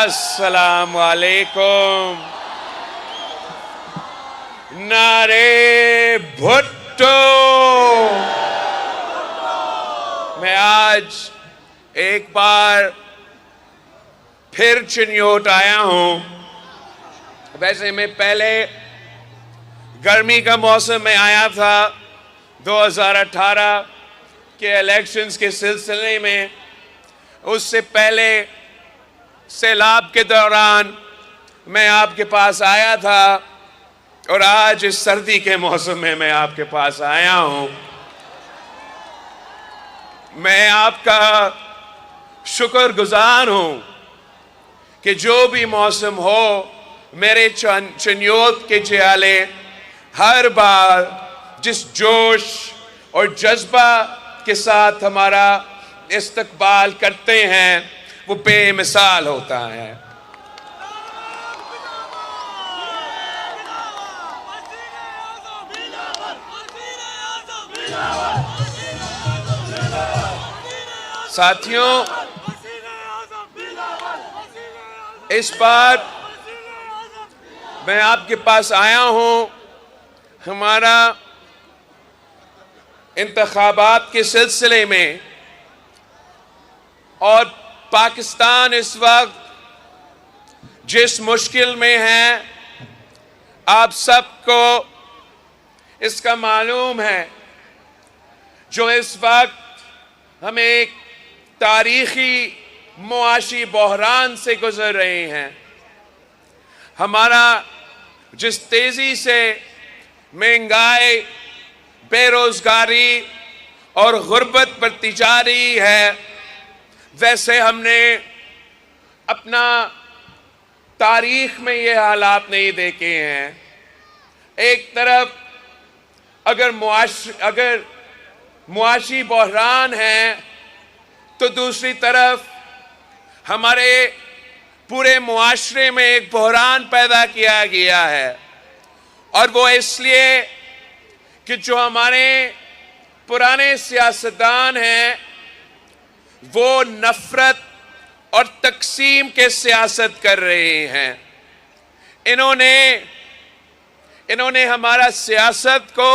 السلام علیکم. نعرے بھٹو. میں آج ایک بار پھر چنیوٹ آیا ہوں. ویسے میں پہلے گرمی کا موسم میں آیا تھا 2018 کے الیکشنز کے سلسلے میں. اس سے پہلے سیلاب کے دوران میں آپ کے پاس آیا تھا اور آج اس سردی کے موسم میں آپ کے پاس آیا ہوں. میں آپ کا شکر گزار ہوں کہ جو بھی موسم ہو میرے چنیوت کے جیالے ہر بار جس جوش اور جذبہ کے ساتھ ہمارا استقبال کرتے ہیں وہ بے مثال ہوتا ہے. ساتھیوں، اس بار میں آپ کے پاس آیا ہوں ہمارا انتخابات کے سلسلے میں، اور پاکستان اس وقت جس مشکل میں ہے آپ سب کو اس کا معلوم ہے. جو اس وقت ہم ایک تاریخی معاشی بحران سے گزر رہے ہیں. ہمارا جس تیزی سے مہنگائی، بے روزگاری اور غربت بڑھتی جا رہی ہے، ویسے ہم نے اپنا تاریخ میں یہ حالات نہیں دیکھے ہیں. ایک طرف اگر معاشی بحران ہے تو دوسری طرف ہمارے پورے معاشرے میں ایک بحران پیدا کیا گیا ہے. اور وہ اس لیے کہ جو ہمارے پرانے سیاستدان ہیں وہ نفرت اور تقسیم کے سیاست کر رہے ہیں. انہوں نے ہمارا سیاست کو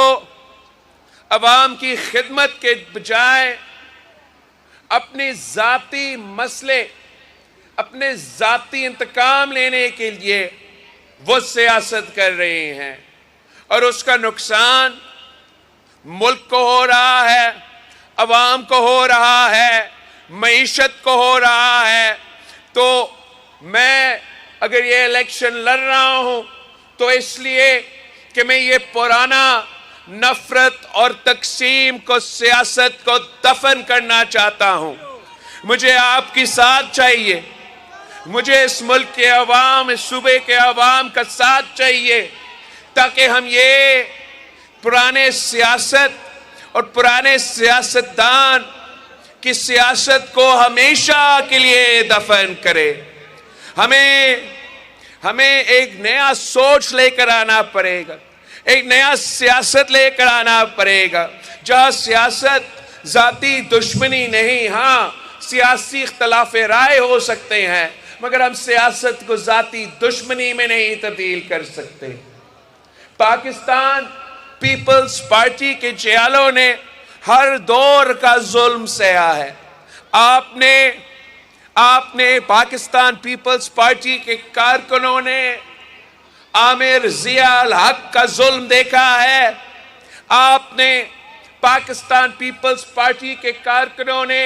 عوام کی خدمت کے بجائے اپنے ذاتی مسئلے، اپنے ذاتی انتقام لینے کے لیے وہ سیاست کر رہے ہیں، اور اس کا نقصان ملک کو ہو رہا ہے، عوام کو ہو رہا ہے، معیشت کو ہو رہا ہے. تو میں اگر یہ الیکشن لڑ رہا ہوں تو اس لیے کہ میں یہ پرانا نفرت اور تقسیم کو، سیاست کو دفن کرنا چاہتا ہوں. مجھے آپ کی ساتھ چاہیے، مجھے اس ملک کے عوام، اس صوبے کے عوام کا ساتھ چاہیے، تاکہ ہم یہ پرانے سیاست اور پرانے سیاستدان کی سیاست کو ہمیشہ کے لیے دفن کرے. ہمیں ایک نیا سوچ لے کر آنا پڑے گا، ایک نیا سیاست لے کر آنا پڑے گا، جہاں سیاست ذاتی دشمنی نہیں. ہاں، سیاسی اختلاف رائے ہو سکتے ہیں، مگر ہم سیاست کو ذاتی دشمنی میں نہیں تبدیل کر سکتے. پاکستان پیپلز پارٹی کے جیالوں نے ہر دور کا ظلم سہا ہے. آپ نے پاکستان پیپلز پارٹی کے کارکنوں نے عامر ضیاء الحق کا ظلم دیکھا ہے. آپ نے پاکستان پیپلز پارٹی کے کارکنوں نے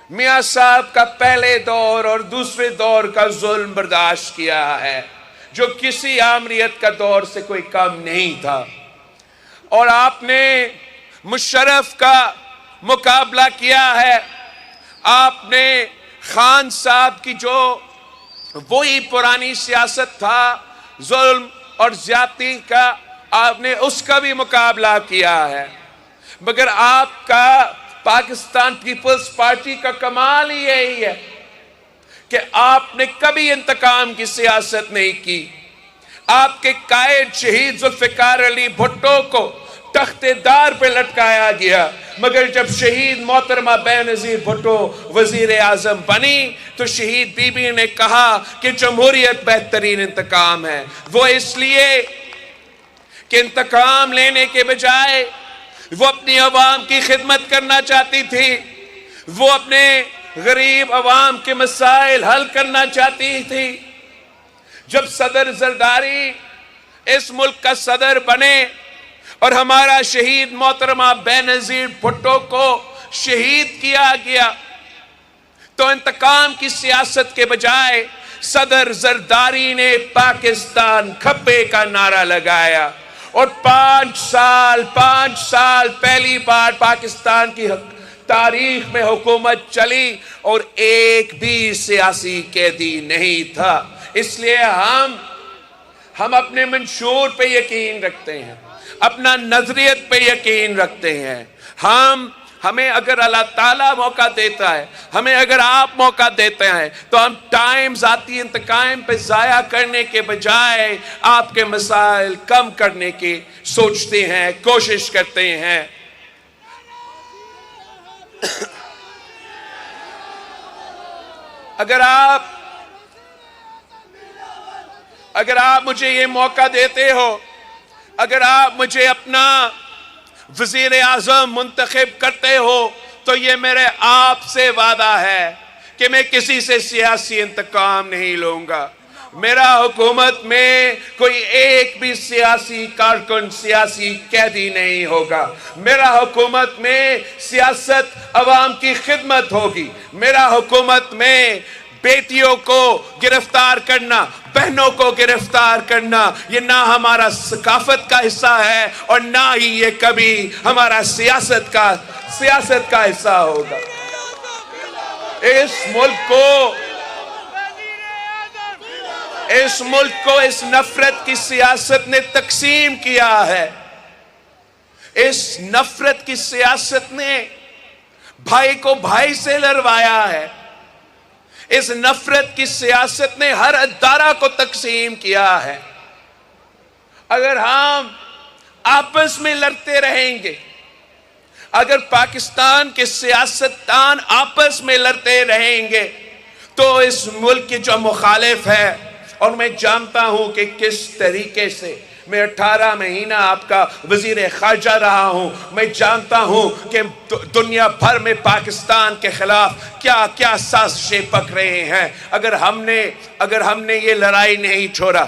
میاں صاحب کا پہلے دور اور دوسرے دور کا ظلم برداشت کیا ہے، جو کسی آمریت کا دور سے کوئی کم نہیں تھا. اور آپ نے مشرف کا مقابلہ کیا ہے. آپ نے خان صاحب کی جو وہی پرانی سیاست تھا، ظلم اور زیادتی کا، آپ نے اس کا بھی مقابلہ کیا ہے. مگر آپ کا پاکستان پیپلز پارٹی کا کمال ہی یہی ہے کہ آپ نے کبھی انتقام کی سیاست نہیں کی. آپ کے قائد شہید ذوالفقار علی بھٹو کو تخت دار پہ لٹکایا گیا، مگر جب شہید محترمہ بینظیر بھٹو وزیر اعظم بنی تو شہید بی بی نے کہا کہ جمہوریت بہترین انتقام ہے۔ وہ اس لیے کہ انتقام لینے کے بجائے وہ اپنی عوام کی خدمت کرنا چاہتی تھی، وہ اپنے غریب عوام کے مسائل حل کرنا چاہتی تھی۔ جب صدر زرداری اس ملک کا صدر بنے اور ہمارا شہید محترمہ بینظیر بھٹو کو شہید کیا گیا تو انتقام کی سیاست کے بجائے صدر زرداری نے پاکستان کھپے کا نعرہ لگایا اور 5 سال پہلی بار پاکستان کی تاریخ میں حکومت چلی اور ایک بھی سیاسی قیدی نہیں تھا۔ اس لیے ہم اپنے منشور پہ یقین رکھتے ہیں، اپنا نظریت پہ یقین رکھتے ہیں۔ ہمیں اگر اللہ تعالیٰ موقع دیتا ہے، ہمیں اگر آپ موقع دیتے ہیں تو ہم ٹائم ذاتی انتقام پہ ضائع کرنے کے بجائے آپ کے مسائل کم کرنے کی سوچتے ہیں، کوشش کرتے ہیں۔ اگر آپ مجھے یہ موقع دیتے ہو، اگر آپ مجھے اپنا وزیر اعظم منتخب کرتے ہو تو یہ میرے آپ سے وعدہ ہے کہ میں کسی سے سیاسی انتقام نہیں لوں گا۔ میرا حکومت میں کوئی ایک بھی سیاسی کارکن، سیاسی قیدی نہیں ہوگا۔ میرا حکومت میں سیاست عوام کی خدمت ہوگی۔ میرا حکومت میں بیٹیوں کو گرفتار کرنا، بہنوں کو گرفتار کرنا یہ نہ ہمارا ثقافت کا حصہ ہے اور نہ ہی یہ کبھی ہمارا سیاست کا حصہ ہوگا۔ اس ملک کو اس نفرت کی سیاست نے تقسیم کیا ہے۔ اس نفرت کی سیاست نے بھائی کو بھائی سے لڑوایا ہے۔ اس نفرت کی سیاست نے ہر ادارہ کو تقسیم کیا ہے۔ اگر ہم آپس میں لڑتے رہیں گے، اگر پاکستان کے سیاستدان آپس میں لڑتے رہیں گے تو اس ملک کے جو مخالف ہے، اور میں جانتا ہوں کہ کس طریقے سے میں 18 مہینہ آپ کا وزیر خارجہ رہا ہوں، میں جانتا ہوں کہ دنیا بھر میں پاکستان کے خلاف کیا کیا سازشیں پک رہے ہیں۔ اگر ہم نے یہ لڑائی نہیں چھوڑا،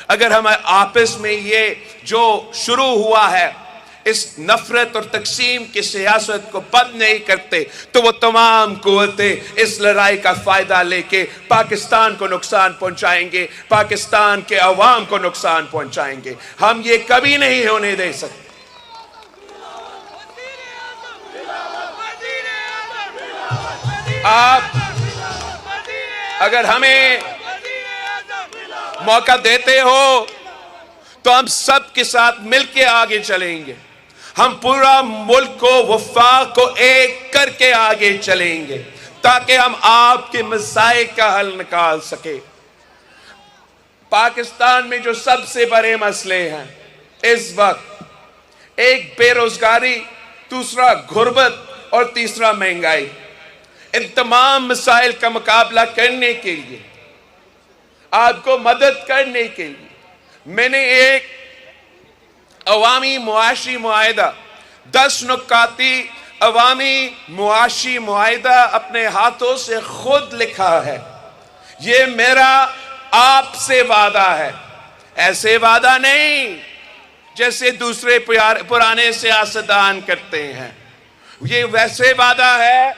اگر ہم آپس میں یہ جو شروع ہوا ہے اس نفرت اور تقسیم کی سیاست کو بند نہیں کرتے تو وہ تمام قوتیں اس لڑائی کا فائدہ لے کے پاکستان کو نقصان پہنچائیں گے، پاکستان کے عوام کو نقصان پہنچائیں گے۔ ہم یہ کبھی نہیں ہونے دے سکتے۔ آپ اگر ہمیں موقع دیتے ہو تو ہم سب کے ساتھ مل کے آگے چلیں گے۔ ہم پورا ملک کو، وفاق کو ایک کر کے آگے چلیں گے تاکہ ہم آپ کے مسائل کا حل نکال سکیں۔ پاکستان میں جو سب سے بڑے مسئلے ہیں اس وقت، ایک بے روزگاری، دوسرا غربت اور تیسرا مہنگائی۔ ان تمام مسائل کا مقابلہ کرنے کے لیے، آپ کو مدد کرنے کے لیے میں نے ایک عوامی معاشی معاہدہ، 10 نکاتی عوامی معاشی معاہدہ اپنے ہاتھوں سے خود لکھا ہے۔ یہ میرا آپ سے وعدہ ہے، ایسے وعدہ نہیں جیسے دوسرے پرانے سیاستدان کرتے ہیں۔ یہ ویسے وعدہ ہے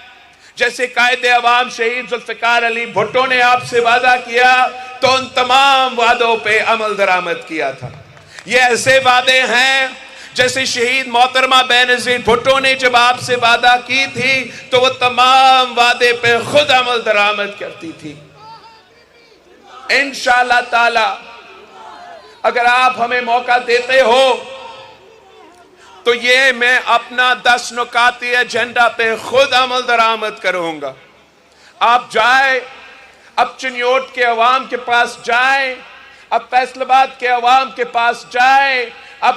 جیسے قائد عوام شہید ذوالفقار علی بھٹو نے آپ سے وعدہ کیا تو ان تمام وعدوں پہ عمل درآمد کیا تھا۔ یہ ایسے وعدے ہیں جیسے شہید محترمہ بینظیر بھٹو نے جب آپ سے وعدہ کی تھی تو وہ تمام وعدے پہ خود عمل درآمد کرتی تھی۔ انشاءاللہ تعالی اگر آپ ہمیں موقع دیتے ہو تو یہ میں اپنا 10 نکاتی ایجنڈا پہ خود عمل درآمد کروں گا۔ آپ جائیں، اب چنیوٹ کے عوام کے پاس جائیں، اب فیصل آباد کے عوام کے پاس جائیں، اب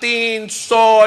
300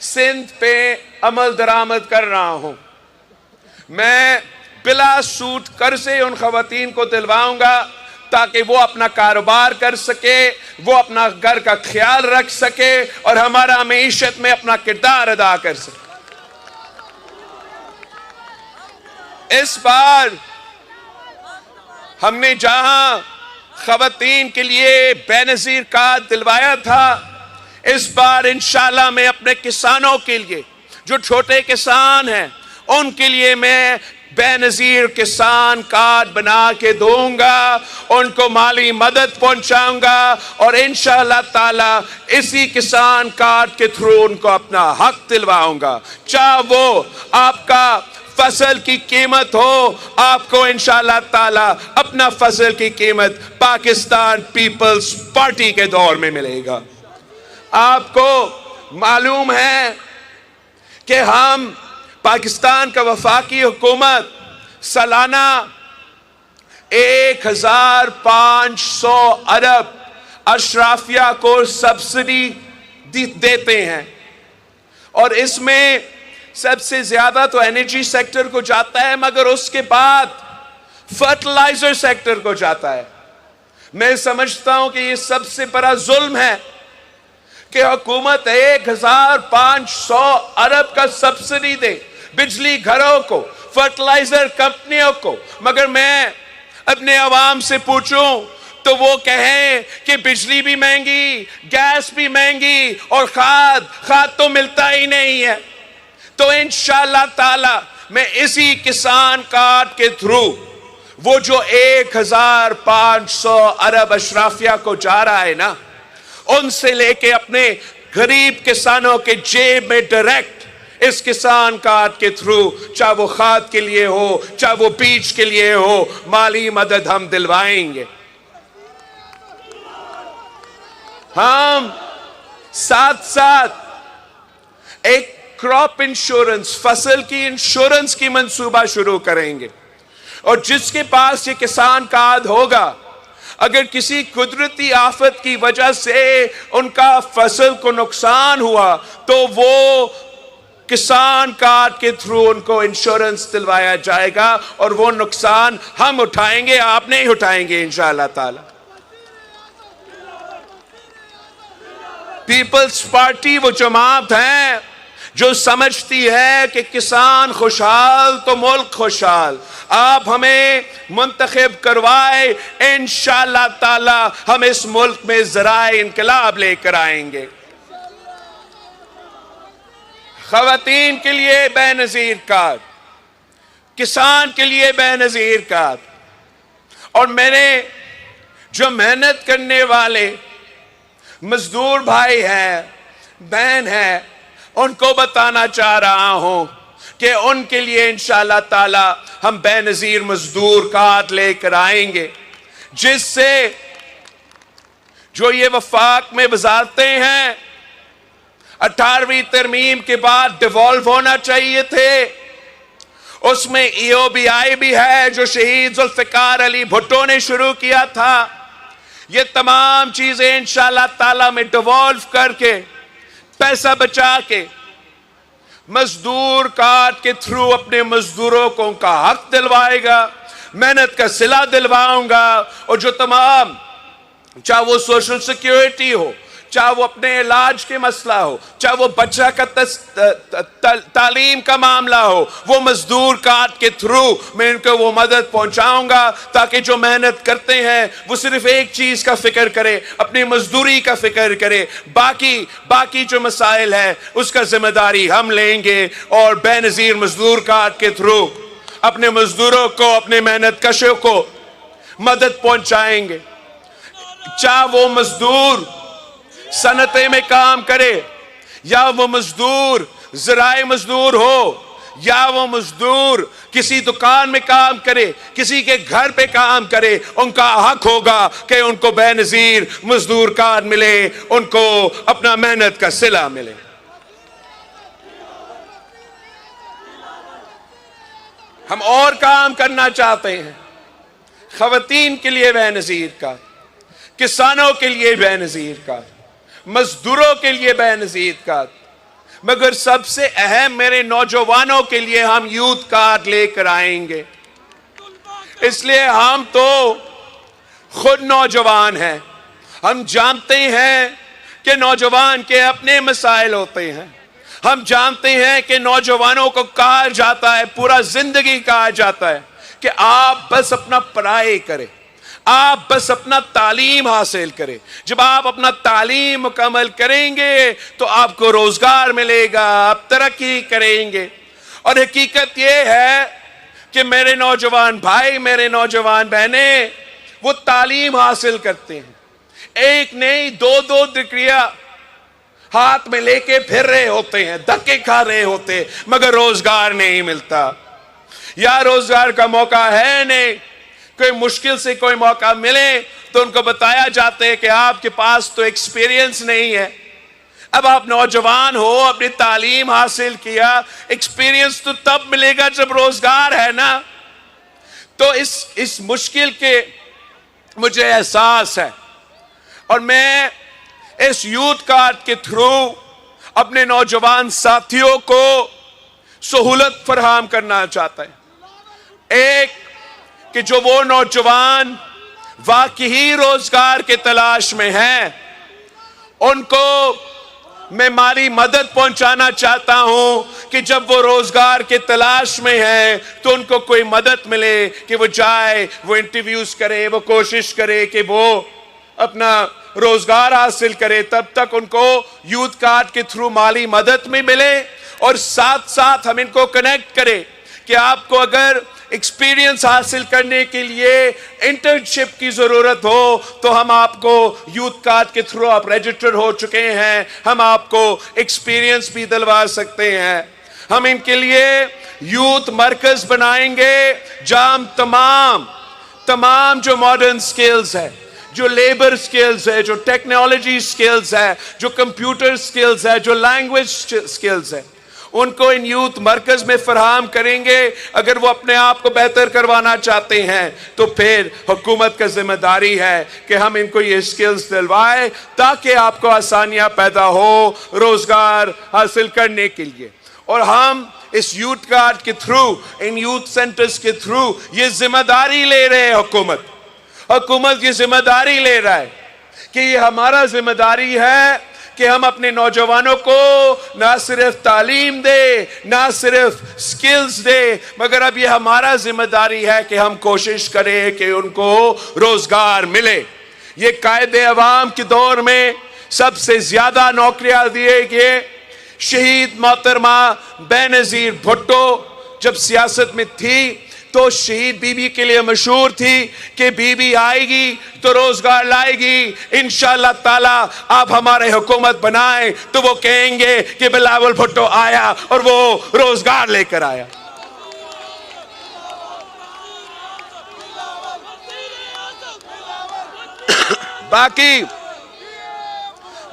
سندھ پہ عمل درآمد کر رہا ہوں. میں بلا سود قرضے ان خواتین کو دلواؤں گا تاکہ وہ اپنا کاروبار کر سکے، وہ اپنا گھر کا خیال رکھ سکے اور ہمارا معیشت میں اپنا کردار ادا کر سکے. اس بار ہم نے جہاں خواتین کے لیے بے نظیر کارڈ دلوایا تھا، اس بار انشاءاللہ میں اپنے کسانوں کے لیے، جو چھوٹے کسان ہیں، ان کے لیے میں بے نظیر کسان کارڈ بنا کے دوں گا، ان کو مالی مدد پہنچاؤں گا اور انشاءاللہ تعالی اسی کسان کارڈ کے تھرو ان کو اپنا حق دلواؤں گا. چاہے وہ آپ کا فصل کی قیمت ہو، آپ کو انشاءاللہ تعالی اپنا فصل کی قیمت پاکستان پیپلز پارٹی کے دور میں ملے گا. آپ کو معلوم ہے کہ ہم پاکستان کا وفاقی حکومت سالانہ 1500 ارب اشرافیہ کو سبسڈی دیتے ہیں، اور اس میں سب سے زیادہ تو انرجی سیکٹر کو جاتا ہے، مگر اس کے بعد فرٹیلائزر سیکٹر کو جاتا ہے. میں سمجھتا ہوں کہ یہ سب سے بڑا ظلم ہے کہ حکومت 1500 ارب کا سبسڈی دے بجلی گھروں کو، فرٹیلائزر کمپنیوں کو، مگر میں اپنے عوام سے پوچھوں تو وہ کہیں کہ بجلی بھی مہنگی، گیس بھی مہنگی اور کھاد تو ملتا ہی نہیں ہے. تو انشاءاللہ تعالی میں اسی کسان کارڈ کے تھرو وہ جو 1500 ارب اشرافیہ کو جا رہا ہے نا، ان سے لے کے اپنے غریب کسانوں کے جیب میں ڈائریکٹ اس کسان کارڈ کے تھرو، چاہے وہ کھاد کے لیے ہو، چاہے وہ بیج کے لیے ہو، مالی مدد ہم دلوائیں گے. ہم ساتھ ساتھ ایک کراپ انشورنس، فصل کی انشورنس کی منصوبہ شروع کریں گے، اور جس کے پاس یہ کسان کارڈ ہوگا، اگر کسی قدرتی آفت کی وجہ سے ان کا فصل کو نقصان ہوا تو وہ کسان کارڈ کے تھرو ان کو انشورنس دلوایا جائے گا، اور وہ نقصان ہم اٹھائیں گے، آپ نہیں اٹھائیں گے انشاءاللہ تعالی. پیپلز پارٹی وہ جماعت ہے جو سمجھتی ہے کہ کسان خوشحال تو ملک خوشحال. آپ ہمیں منتخب کروائے، انشاءاللہ تعالی ہم اس ملک میں ذرائع انقلاب لے کر آئیں گے. خواتین کے لیے بے نظیر کارڈ، کسان کے لیے بے نظیر کارڈ، اور میں نے جو محنت کرنے والے مزدور بھائی ہیں، بہن ہیں، ان کو بتانا چاہ رہا ہوں کہ ان کے لیے انشاءاللہ تعالی ہم بے نظیر مزدور کارڈ لے کر آئیں گے، جس سے جو یہ وفاق میں وزارتیں ہیں 18ویں ترمیم کے بعد ڈیوالو ہونا چاہیے تھے، اس میں EOBI بھی ہے جو شہید ذوالفقار علی بھٹو نے شروع کیا تھا. یہ تمام چیزیں انشاءاللہ تعالی میں ڈیوالو کر کے پیسہ بچا کے مزدور کارڈ کے تھرو اپنے مزدوروں کو ان کا حق دلوائے گا، محنت کا صلہ دلواؤں گا، اور جو تمام، چاہے وہ سوشل سیکیورٹی ہو، چاہے وہ اپنے علاج کے مسئلہ ہو، چاہے وہ بچہ کا تعلیم کا معاملہ ہو، وہ مزدور کارڈ کے تھرو میں ان کو وہ مدد پہنچاؤں گا، تاکہ جو محنت کرتے ہیں وہ صرف ایک چیز کا فکر کرے، اپنی مزدوری کا فکر کرے، باقی جو مسائل ہے اس کا ذمہ داری ہم لیں گے، اور بے نظیر مزدور کارڈ کے تھرو اپنے مزدوروں کو، اپنے محنت کشوں کو مدد پہنچائیں گے. چاہے وہ مزدور صنعتیں میں کام کرے، یا وہ مزدور زراعی مزدور ہو، یا وہ مزدور کسی دکان میں کام کرے، کسی کے گھر پہ کام کرے، ان کا حق ہوگا کہ ان کو بے نظیر مزدور کارڈ ملے، ان کو اپنا محنت کا صلہ ملے. ہم اور کام کرنا چاہتے ہیں. خواتین کے لیے بے نظیر کارڈ، کسانوں کے لیے بے نظیر کارڈ، مزدوروں کے لیے بے نظیر کارڈ. مگر سب سے اہم میرے نوجوانوں کے لیے ہم یوتھ کارڈ لے کر آئیں گے. اس لیے ہم تو خود نوجوان ہیں. ہم جانتے ہیں کہ نوجوان کے اپنے مسائل ہوتے ہیں. ہم جانتے ہیں کہ نوجوانوں کو کہا جاتا ہے, پورا زندگی کہا جاتا ہے کہ آپ بس اپنا پڑھائی کریں, آپ بس اپنا تعلیم حاصل کریں. جب آپ اپنا تعلیم مکمل کریں گے تو آپ کو روزگار ملے گا, آپ ترقی کریں گے. اور حقیقت یہ ہے کہ میرے نوجوان بھائی, میرے نوجوان بہنیں, وہ تعلیم حاصل کرتے ہیں, ایک نہیں دو ڈگریاں ہاتھ میں لے کے پھر رہے ہوتے ہیں, دھکے کھا رہے ہوتے, مگر روزگار نہیں ملتا. یا روزگار کا موقع ہے نہیں, کوئی مشکل سے کوئی موقع ملے تو ان کو بتایا جاتا ہے کہ آپ کے پاس تو ایکسپیرینس نہیں ہے. اب آپ نوجوان ہو, اپنی تعلیم حاصل کیا, ایکسپیرینس تو تب ملے گا جب روزگار ہے نا. تو اس مشکل کے مجھے احساس ہے, اور میں اس یوتھ کارڈ کے تھرو اپنے نوجوان ساتھیوں کو سہولت فراہم کرنا چاہتا ہے. ایک کہ جو وہ نوجوان واقعی روزگار کے تلاش میں ہیں, ان کو میں مالی مدد پہنچانا چاہتا ہوں کہ جب وہ روزگار کے تلاش میں ہیں تو ان کو کوئی مدد ملے کہ وہ جائے, وہ انٹرویوز کرے, وہ کوشش کرے کہ وہ اپنا روزگار حاصل کرے. تب تک ان کو یوتھ کارڈ کے تھرو مالی مدد میں ملے, اور ساتھ ساتھ ہم ان کو کنیکٹ کرے کہ آپ کو اگر ایکسپیرینس حاصل کرنے کے لیے انٹرنشپ کی ضرورت ہو تو ہم آپ کو یوتھ کارڈ کے تھرو, آپ رجسٹر ہو چکے ہیں, ہم آپ کو ایکسپیرینس بھی دلوا سکتے ہیں. ہم ان کے لیے یوتھ مرکز بنائیں گے جہاں تمام جو ماڈرن سکلز ہے, جو لیبر سکلز ہے, جو ٹیکنالوجی سکلز ہے, جو کمپیوٹر سکلز ہے, جو لینگویج سکلز ہے, ان کو ان یوتھ مرکز میں فراہم کریں گے. اگر وہ اپنے آپ کو بہتر کروانا چاہتے ہیں تو پھر حکومت کا ذمہ داری ہے کہ ہم ان کو یہ سکلز دلوائیں تاکہ آپ کو آسانیاں پیدا ہو روزگار حاصل کرنے کے لیے. اور ہم اس یوتھ کارڈ کے تھرو, ان یوتھ سینٹرز کے تھرو یہ ذمہ داری لے رہے ہیں. حکومت یہ ذمہ داری لے رہا ہے کہ یہ ہمارا ذمہ داری ہے کہ ہم اپنے نوجوانوں کو نہ صرف تعلیم دے, نہ صرف سکلز دے, مگر اب یہ ہمارا ذمہ داری ہے کہ ہم کوشش کریں کہ ان کو روزگار ملے. یہ قائد عوام کے دور میں سب سے زیادہ نوکریاں دیے گئے شہید محترمہ بینظیر بھٹو جب سیاست میں تھی تو شہید بی بی کے لیے مشہور تھی کہ بی بی آئے گی تو روزگار لائے گی. انشاءاللہ تعالی آپ ہمارے حکومت بنائیں تو وہ کہیں گے کہ بلاول بھٹو آیا اور وہ روزگار لے کر آیا.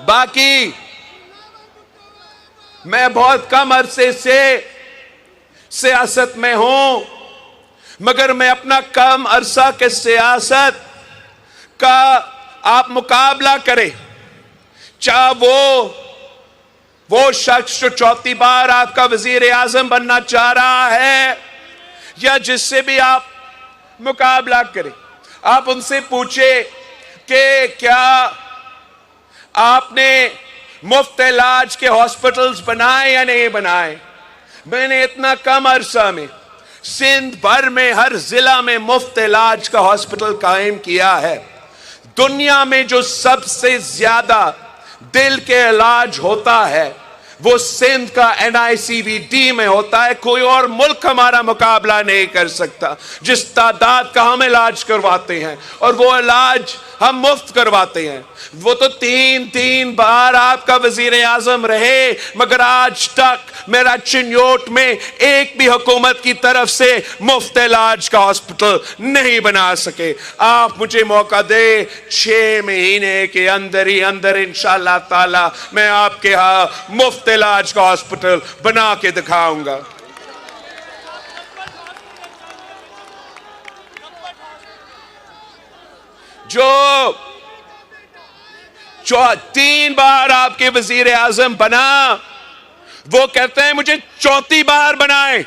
باقی میں بہت کم عرصے سے سیاست میں ہوں, مگر میں اپنا کم عرصہ کے سیاست کا آپ مقابلہ کریں, چاہے وہ شخص جو چوتھی بار آپ کا وزیر اعظم بننا چاہ رہا ہے یا جس سے بھی آپ مقابلہ کریں, آپ ان سے پوچھیں کہ کیا آپ نے مفت علاج کے ہاسپٹلز بنائے یا نہیں بنائے. میں نے اتنا کم عرصہ میں سندھ بھر میں ہر ضلع میں مفت علاج کا ہاسپٹل قائم کیا ہے. دنیا میں جو سب سے زیادہ دل کے علاج ہوتا ہے وہ سندھ کا NICVD میں ہوتا ہے. کوئی اور ملک ہمارا مقابلہ نہیں کر سکتا جس تعداد کا ہم علاج کرواتے ہیں, اور وہ علاج ہم مفت کرواتے ہیں. وہ تو تین بار آپ کا وزیر اعظم رہے, مگر آج تک میرا چنیوٹ میں ایک بھی حکومت کی طرف سے مفت علاج کا ہاسپٹل نہیں بنا سکے. آپ مجھے موقع دے, 6 مہینے کے اندر ہی اندر انشاءاللہ تعالی میں آپ کے ہاں مفت علاج کا ہاسپٹل بنا کے دکھاؤں گا. جو 3 بار آپ کے وزیر اعظم بنا وہ کہتے ہیں مجھے چوتھی بار بنائیں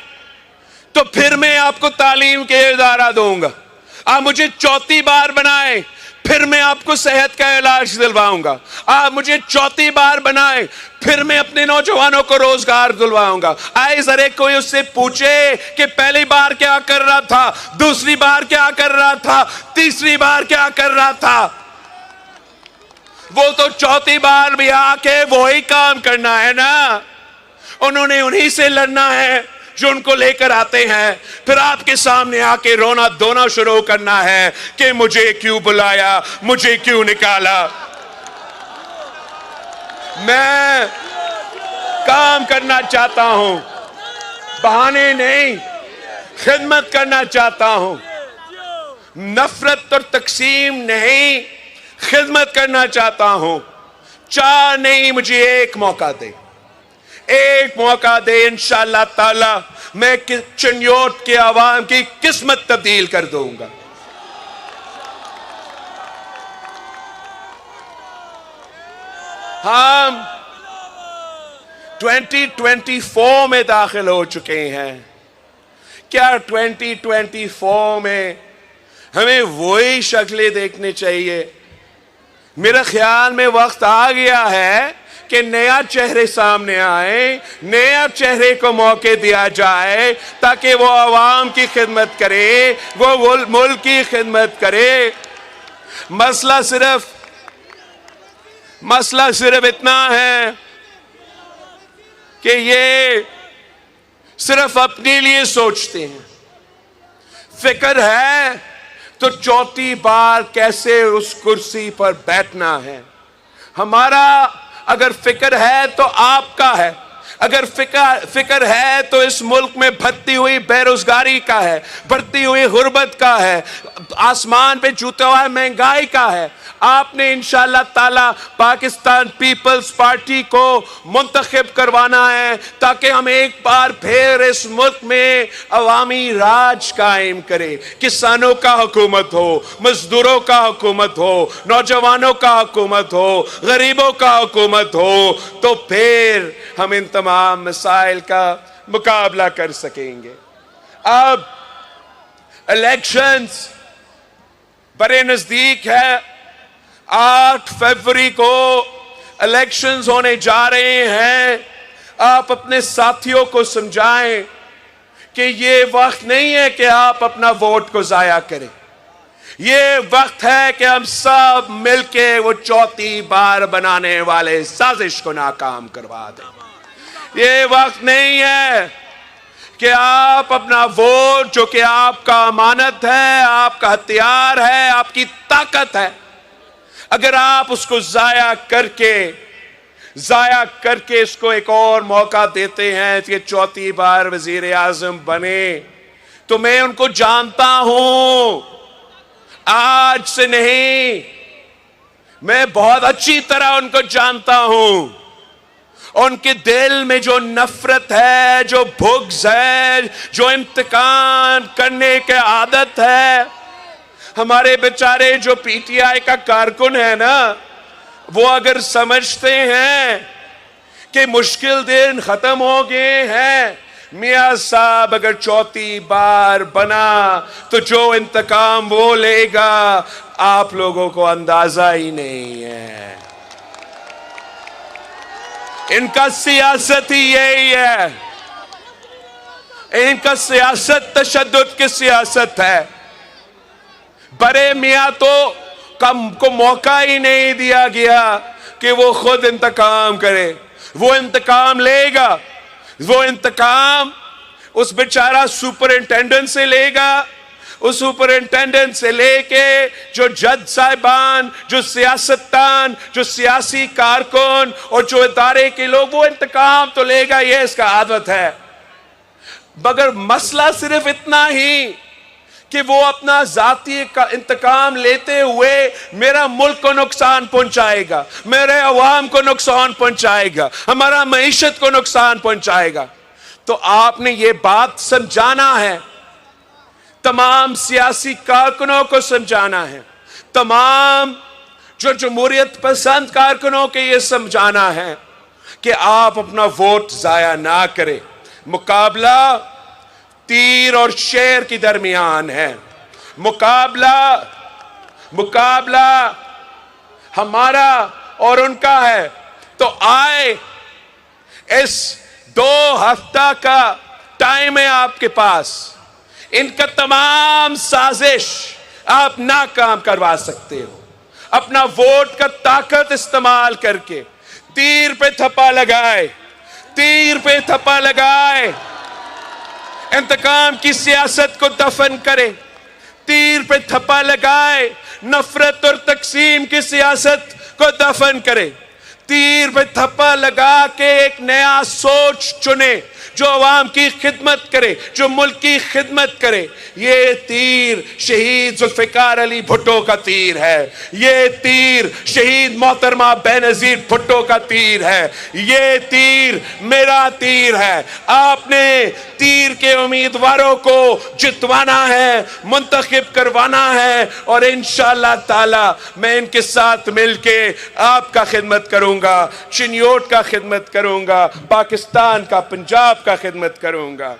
تو پھر میں آپ کو تعلیم کے ادارہ دوں گا. آپ مجھے چوتھی بار بنائیں پھر میں آپ کو صحت کا علاج دلواؤں گا. آپ مجھے چوتھی بار بنائیں پھر میں اپنے نوجوانوں کو روزگار دلواؤں گا. آئے ذرا کوئی اس سے پوچھے کہ پہلی بار کیا کر رہا تھا, دوسری بار کیا کر رہا تھا, تیسری بار کیا کر رہا تھا. وہ تو چوتھی بار بھی آ کے وہی کام کرنا ہے نا. انہوں نے انہی سے لڑنا ہے جو ان کو لے کر آتے ہیں. پھر آپ کے سامنے آ کے رونا دھونا شروع کرنا ہے کہ مجھے کیوں بلایا, مجھے کیوں نکالا. میں کام کرنا چاہتا ہوں, بہانے نہیں, خدمت کرنا چاہتا ہوں. نفرت اور تقسیم نہیں, خدمت کرنا چاہتا ہوں. چار نہیں, مجھے ایک موقع دے, ایک موقع دے. انشاءاللہ تعالی میں چنیوٹ کے عوام کی قسمت تبدیل کر دوں گا. ہم 2024 میں داخل ہو چکے ہیں. کیا 2024 میں ہمیں وہی شکلیں دیکھنی چاہیے؟ میرا خیال میں وقت آ گیا ہے کہ نیا چہرے سامنے آئے, نیا چہرے کو موقع دیا جائے تاکہ وہ عوام کی خدمت کرے, وہ ملک کی خدمت کرے. مسئلہ صرف اتنا ہے کہ یہ صرف اپنے لیے سوچتے ہیں. فکر ہے تو چوتھی بار کیسے اس کرسی پر بیٹھنا ہے. ہمارا اگر فکر ہے تو آپ کا ہے, اگر فکر ہے تو اس ملک میں بڑھتی ہوئی بے روزگاری کا ہے, بڑھتی ہوئی غربت کا ہے, آسمان پہ جوتے ہوئے مہنگائی کا ہے. آپ نے انشاءاللہ تعالی پاکستان پیپلز پارٹی کو منتخب کروانا ہے تاکہ ہم ایک بار پھر اس ملک میں عوامی راج قائم کریں. کسانوں کا حکومت ہو, مزدوروں کا حکومت ہو, نوجوانوں کا حکومت ہو, غریبوں کا حکومت ہو, تو پھر ہم ان تمام مسائل کا مقابلہ کر سکیں گے. اب الیکشنز بڑے نزدیک ہے. 8 فروری کو الیکشنز ہونے جا رہے ہیں. آپ اپنے ساتھیوں کو سمجھائیں کہ یہ وقت نہیں ہے کہ آپ اپنا ووٹ کو ضائع کریں. یہ وقت ہے کہ ہم سب مل کے وہ چوتھی بار بنانے والے سازش کو ناکام کروا دیں. یہ وقت نہیں ہے کہ آپ اپنا ووٹ, جو کہ آپ کا امانت ہے, آپ کا ہتھیار ہے, آپ کی طاقت ہے, اگر آپ اس کو ضائع کر کے اس کو ایک اور موقع دیتے ہیں کہ چوتھی بار وزیر اعظم بنے, تو میں ان کو جانتا ہوں, آج سے نہیں, میں بہت اچھی طرح ان کو جانتا ہوں. ان کے دل میں جو نفرت ہے, جو بغض ہے, جو انتقام کرنے کی عادت ہے. ہمارے بیچارے جو پی ٹی آئی کا کارکن ہے نا, وہ اگر سمجھتے ہیں کہ مشکل دن ختم ہو گئے ہیں, میاں صاحب اگر چوتھی بار بنا تو جو انتقام وہ لے گا آپ لوگوں کو اندازہ ہی نہیں ہے. ان کا سیاست ہی یہی ہے. ان کا سیاست تشدد کی سیاست ہے. بڑے میاں تو کو موقع ہی نہیں دیا گیا کہ وہ خود انتقام کرے. وہ انتقام لے گا, وہ انتقام اس بیچارہ سپرنٹینڈنٹ سے لے گا. اس سپرنٹینڈنٹ سے لے کے جو جج صاحبان, جو سیاستدان, جو سیاسی کارکن اور جو ادارے کے لوگ, وہ انتقام تو لے گا, یہ اس کا عادت ہے. مگر مسئلہ صرف اتنا ہی کہ وہ اپنا ذاتی انتقام لیتے ہوئے میرا ملک کو نقصان پہنچائے گا, میرے عوام کو نقصان پہنچائے گا, ہمارا معیشت کو نقصان پہنچائے گا. تو آپ نے یہ بات سمجھانا ہے, تمام سیاسی کارکنوں کو سمجھانا ہے, تمام جو جمہوریت پسند کارکنوں کے یہ سمجھانا ہے کہ آپ اپنا ووٹ ضائع نہ کریں. مقابلہ تیر اور شیر کے درمیان ہے. مقابلہ ہمارا اور ان کا ہے. تو آئے اس 2 ہفتہ کا ٹائم ہے آپ کے پاس. ان کا تمام سازش آپ ناکام کروا سکتے ہو. اپنا ووٹ کا طاقت استعمال کر کے تیر پہ تھپا لگائے. انتقام کی سیاست کو دفن کرے. تیر پہ تھپا لگائے. نفرت اور تقسیم کی سیاست کو دفن کرے. تیر پہ تھپا لگا کے ایک نیا سوچ چنے جو عوام کی خدمت کرے, جو ملک کی خدمت کرے. یہ تیر شہید ذوالفقار علی بھٹو کا تیر ہے. یہ تیر شہید محترمہ بینظیر بھٹو کا تیر ہے. یہ تیر میرا تیر ہے. آپ نے تیر کے امیدواروں کو جتوانا ہے, منتخب کروانا ہے, اور انشاءاللہ تعالی میں ان کے ساتھ مل کے آپ کا خدمت کروں گا, چنیوٹ کا خدمت کروں گا, پاکستان کا, پنجاب کا خدمت کروں گا.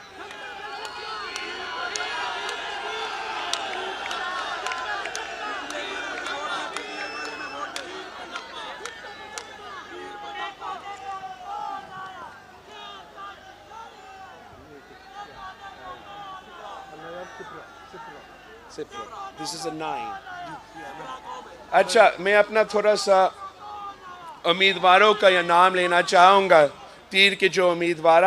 This is a 9. اچھا, میں اپنا تھوڑا سا امیدواروں کا یہ نام لینا چاہوں گا. تیر کے جو امیدوار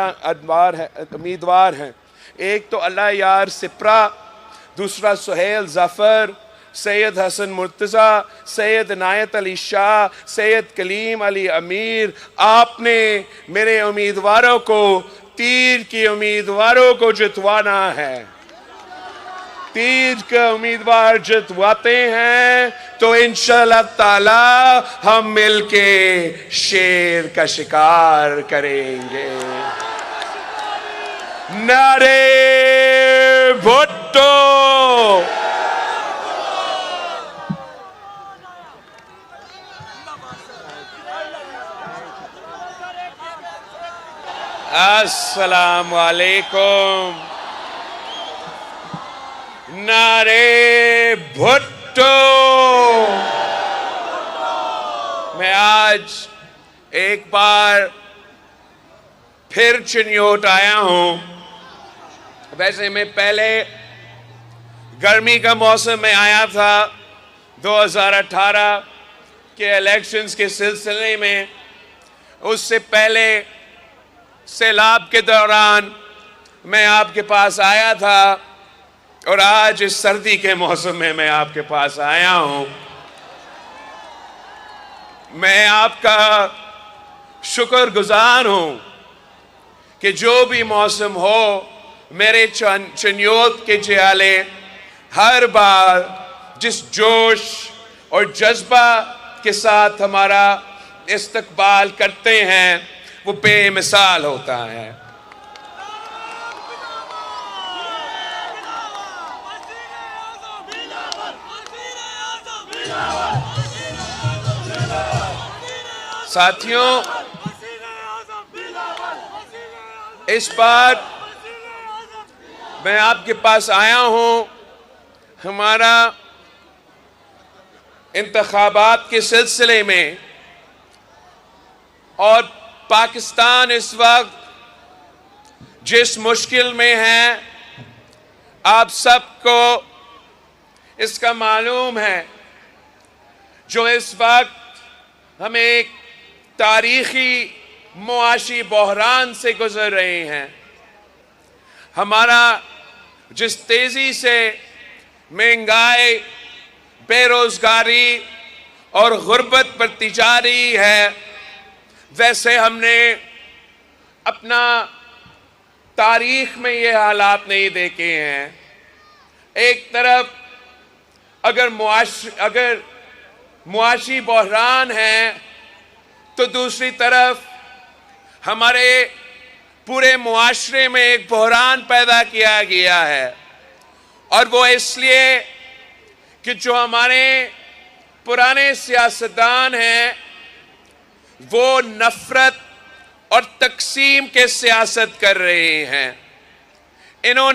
ہیں, ایک تو اللہ یار سپرا, دوسرا سہیل ظفر, سید حسن مرتضی, سید عنایت علی شاہ, سید کلیم علی امیر. آپ نے میرے امیدواروں کو, تیر کے امیدواروں کو جتوانا ہے. تیر کے امیدوار جتواتے ہیں تو انشاءاللہ تعالی ہم مل کے شیر کا شکار کریں گے. نعرے بھٹو, السلام علیکم. نعرے بھٹو. میں آج ایک بار پھر چنیوٹ آیا ہوں. ویسے میں پہلے گرمی کا موسم میں آیا تھا 2018 کے الیکشنز کے سلسلے میں. اس سے پہلے سیلاب کے دوران میں آپ کے پاس آیا تھا, اور آج اس سردی کے موسم میں آپ کے پاس آیا ہوں. میں آپ کا شکر گزار ہوں کہ جو بھی موسم ہو, میرے چنیوت کے جیالے ہر بار جس جوش اور جذبہ کے ساتھ ہمارا استقبال کرتے ہیں وہ بے مثال ہوتا ہے. ساتھیوں, اس بار میں آپ کے پاس آیا ہوں ہمارا انتخابات کے سلسلے میں, اور پاکستان اس وقت جس مشکل میں ہے آپ سب کو اس کا معلوم ہے. جو اس وقت ہم ایک تاریخی معاشی بحران سے گزر رہے ہیں. ہمارا جس تیزی سے مہنگائی, بے روزگاری اور غربت بڑھتی جا رہی ہے, ویسے ہم نے اپنا تاریخ میں یہ حالات نہیں دیکھے ہیں. ایک طرف اگر معاشی بحران ہے تو دوسری طرف ہمارے پورے معاشرے میں ایک بحران پیدا کیا گیا ہے. اور وہ اس لیے کہ جو ہمارے پرانے سیاستدان ہیں وہ نفرت اور تقسیم کے سیاست کر رہے ہیں۔ انہوں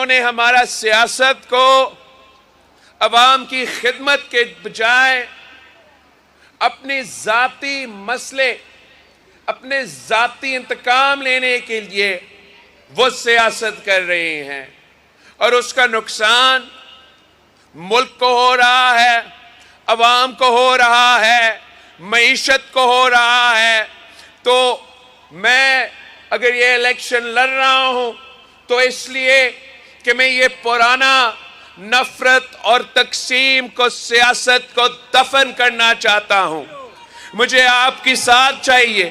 نے ہمارا سیاست کو عوام کی خدمت کے بجائے اپنے ذاتی مسئلے، اپنے ذاتی انتقام لینے کے لیے وہ سیاست کر رہے ہیں، اور اس کا نقصان ملک کو ہو رہا ہے، عوام کو ہو رہا ہے، معیشت کو ہو رہا ہے۔ تو میں اگر یہ الیکشن لڑ رہا ہوں تو اس لیے کہ میں یہ پرانا نفرت اور تقسیم کو، سیاست کو دفن کرنا چاہتا ہوں۔ مجھے آپ کی ساتھ چاہیے۔